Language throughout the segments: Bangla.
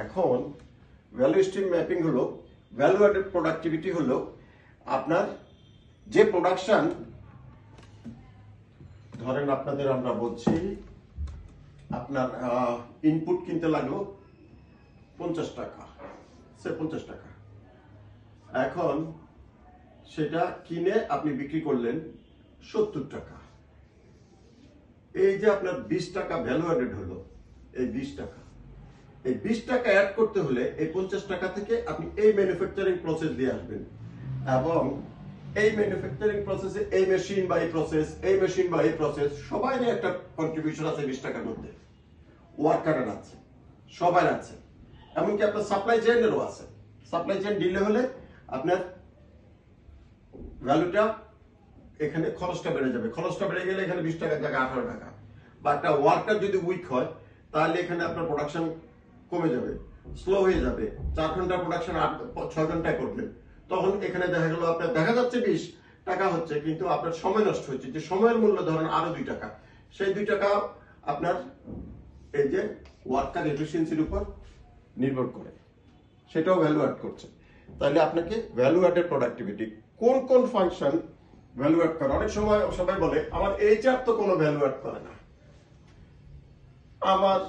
এখন ভ্যালু স্ট্রিম ম্যাপিং হলো ভ্যালু অ্যাডেড প্রোডাক্টিভিটি হলো আপনার যে প্রোডাকশন, ধরেন আপনাদের আমরা বলছি আপনার ইনপুট কিনতে লাগলো 50 টাকা, সে 50 টাকা, এখন সেটা কিনে আপনি বিক্রি করলেন 70 টাকা। এই যে আপনার 20 টাকা ভ্যালু অ্যাডেড হলো, এই 20 টাকা, এই 20 টাকা অ্যাড করতে হলে এই 50 টাকা থেকে আপনি এই ম্যানুফ্যাকচারিং প্রসেস দিয়ে আসবেন, এবং এই ম্যানুফ্যাকচারিং প্রসেসে এই মেশিন বা এই প্রসেস, এই মেশিন বা এই প্রসেস সবারই একটা কন্ট্রিবিউশন আছে 20 টাকার মধ্যে, ওয়ার্কারের আছে, সবার আছে, এমনকি আপনার সাপ্লাই চেইনেরও আছে। সাপ্লাই চেইন ডিলে হলে আপনার ভ্যালুটা এখানে খরচটা বেড়ে যাবে, খরচটা বেড়ে গেলে এখানে 20 টাকার জায়গায় 18 টাকা, বা একটা ওয়ার্কার যদি উইক হয় তাহলে এখানে আপনার প্রোডাকশন কমে যাবে, স্লো হয়ে যাবে, 4 ঘন্টার প্রোডাকশন 6 ঘন্টায় করবেন, তখন এখানে দেখা গেল আপনার দেখা যাচ্ছে 20 টাকা হচ্ছে, কিন্তু আপনার সময় নষ্ট হচ্ছে, যে সময়ের মূল্য ধরেন আরো 2 টাকা, সেই 2 টাকা আপনার এই যে ওয়ার্কার এফিসিয়েন্সির উপর নির্ভর করে, সেটাও ভ্যালু অ্যাড করছে। তাহলে আপনাকে ভ্যালু অ্যাডেড প্রোডাক্টিভিটি কোন কোন ফাংশন ভ্যালু অ্যাড করে। অনেক সময় সবাই বলে আমার এইচআর তো কোনো ভ্যালু অ্যাড করে না, আমার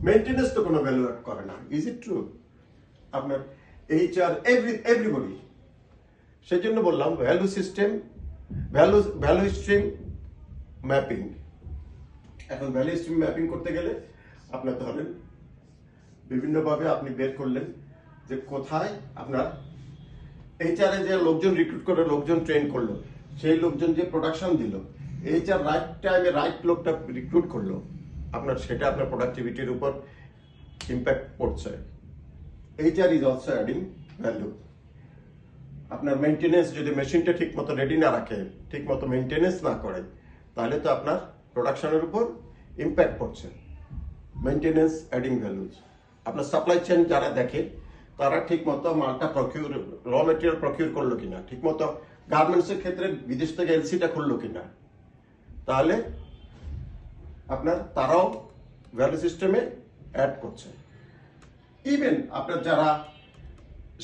মেইনটেনেন্স তো কোনো ভ্যালু অ্যাড করে না। Is it true? আপনার এইচআর এভরিবডি। সেই জন্য বললাম value system, value stream mapping. এখন ভ্যালু স্ট্রিম ম্যাপিং করতে গেলে আপনার ধরেন বিভিন্নভাবে আপনি বের করলেন যে কোথায় আপনার এইচআর যে লোকজন রিক্রুট করে, লোকজন ট্রেন করলো, সেই লোকজন যে প্রোডাকশন দিল, এইচআর রাইট টাইমে রাইট লোকটা রিক্রুট করলো, আপনার সেটা আপনার প্রোডাক্টিভিটির উপর ইম্প্যাক্ট পড়ছে। HR is also adding value. আপনার মেইনটেনেন্স যদি মেশিনটা ঠিক মতো রেডি না রাখে, ঠিক মতো মেইনটেনেন্স না করে, তাহলে তো আপনার প্রোডাকশনের উপর ইম্প্যাক্ট পড়ছে। Maintenance adding values. আপনার সাপ্লাই চেইন যারা দেখে তারা ঠিক মতো মালটা প্রকিউর, র মেটেরিয়াল প্রকিউর করলো কিনা, ঠিক মতো গার্মেন্টসের ক্ষেত্রে বিদেশ থেকে এলসিটা খুললো কিনা, তাহলে আপনার তারাও ভ্যালু সিস্টেমে অ্যাড করছে। ইভেন আপনার যারা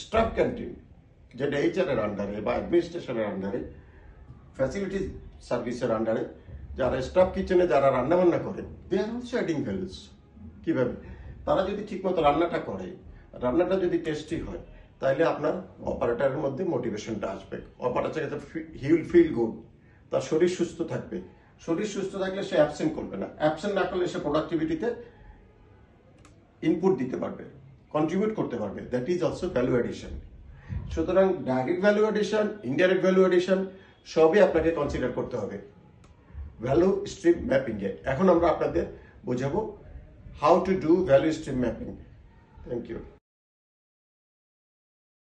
স্টাফ ক্যান্টিন, যেটা এইচআর এর আন্ডারে বা অ্যাডমিনিস্ট্রেশনের আন্ডারে, ফ্যাসিলিটি সার্ভিসের আন্ডারে যারা স্টাফ কিচেনে যারা রান্না বান্না করে, দে আর অলসো অ্যাডিং ভ্যালুস। কিভাবে? তারা যদি ঠিকমতো রান্নাটা করে, রান্নাটা যদি টেস্টি হয়, তাহলে আপনার অপারেটরের মধ্যে মোটিভেশনটা আসবে। Operator he will feel good, তার শরীর সুস্থ থাকবে। শরীর সুস্থ থাকলে সে অ্যাবসেন্ট করবে না, অ্যাবসেন্ট না করলে সে প্রোডাক্টিভিটিতে ইনপুট দিতে পারবে, কন্ট্রিবিউট করতে পারবে। That is also value addition. সুতরাং direct value addition, indirect value addition সবই আপনাকে কনসিডার করতে হবে ভ্যালু স্ট্রিম ম্যাপিং এ। এখন আমরা আপনাদের বোঝাবো how to do value stream mapping. Thank you.